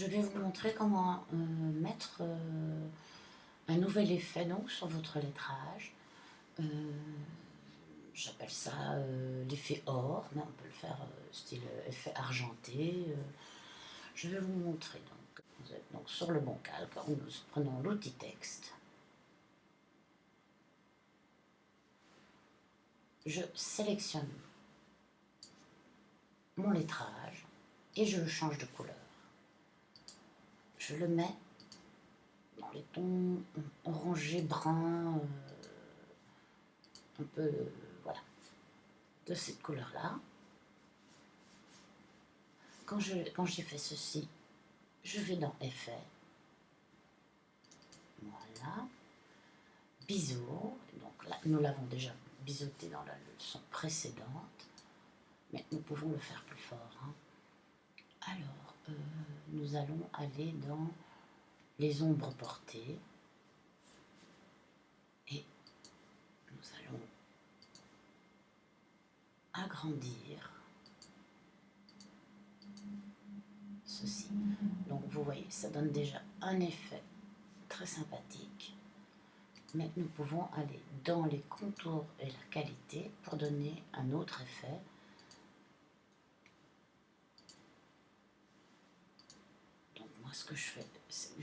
Je vais vous montrer comment mettre un nouvel effet donc, sur votre lettrage. Euh, J'appelle ça l'effet or, mais on peut le faire style effet argenté. Je vais vous montrer donc. Vous êtes donc sur le bon calque, nous prenons l'outil texte. Je sélectionne mon lettrage et je le change de couleur. Je le mets dans les tons orangés, bruns, un peu, voilà, de cette couleur-là. Quand j'ai fait ceci, je vais dans Effet. Voilà. Biseau. Donc là, nous l'avons déjà biseauté dans la leçon précédente, mais nous pouvons le faire plus fort. Hein. Alors, nous allons aller dans les ombres portées et nous allons agrandir ceci. Donc vous voyez, ça donne déjà un effet très sympathique, mais nous pouvons aller dans les contours et la qualité pour donner un autre effet. Donc moi ce que je fais, c'est que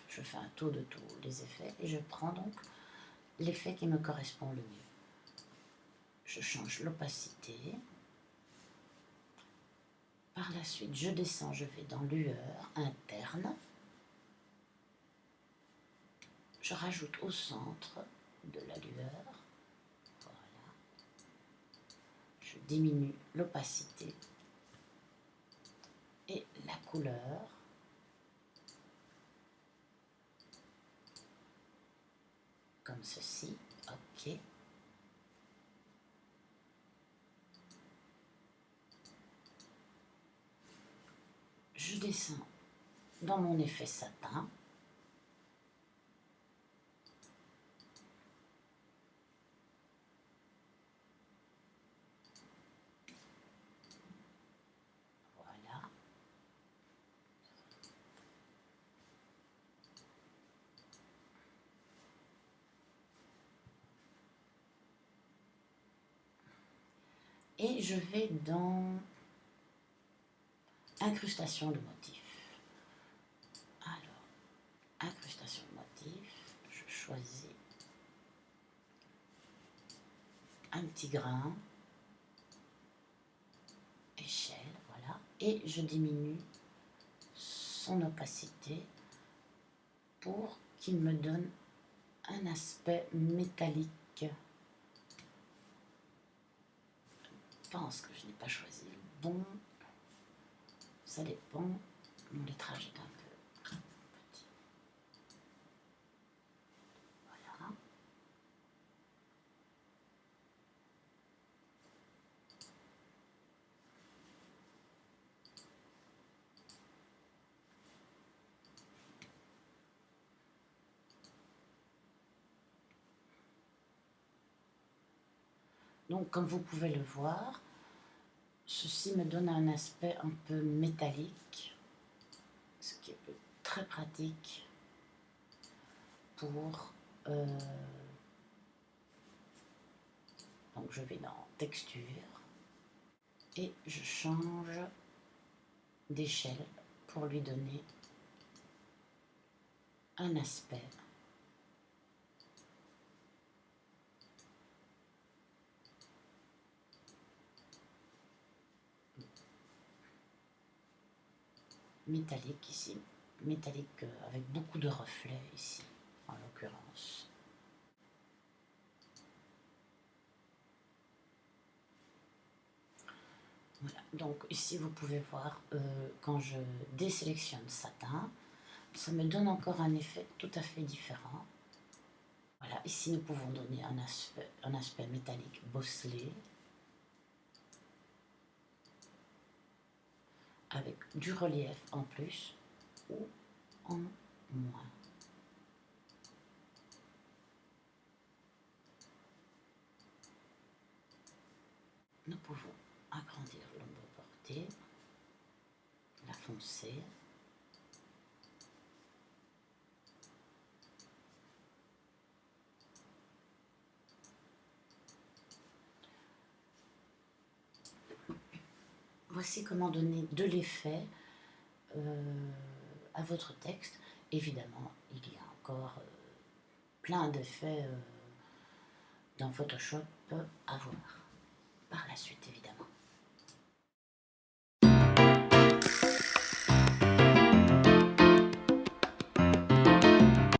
je fais un tour de tous les effets et je prends donc l'effet qui me correspond le mieux. Je change l'opacité. Par la suite, je descends, je vais dans lueur interne. Je rajoute au centre de la lueur. Voilà. Je diminue l'opacité et la couleur. Comme ceci. OK. Je descends dans mon effet satin. Voilà. Et je vais dans incrustation de motifs. Alors, incrustation de motifs, je choisis un petit grain, échelle, voilà, et je diminue son opacité pour qu'il me donne un aspect métallique. Je pense que je n'ai pas choisi le bon, ça dépend, mon lettrage est un peu petit. Voilà. Donc, comme vous pouvez le voir, ceci me donne un aspect un peu métallique, ce qui est très pratique pour... donc, je vais dans Texture et je change d'échelle pour lui donner un aspect métallique ici, métallique avec beaucoup de reflets ici, en l'occurrence. Voilà, donc ici vous pouvez voir, quand je désélectionne satin, ça me donne encore un effet tout à fait différent. Voilà, ici nous pouvons donner un aspect métallique bosselé, avec du relief en plus ou en moins. Nous pouvons agrandir l'ombre portée, la foncé. Voici comment donner de l'effet à votre texte. Évidemment, il y a encore plein d'effets dans Photoshop à voir par la suite, évidemment.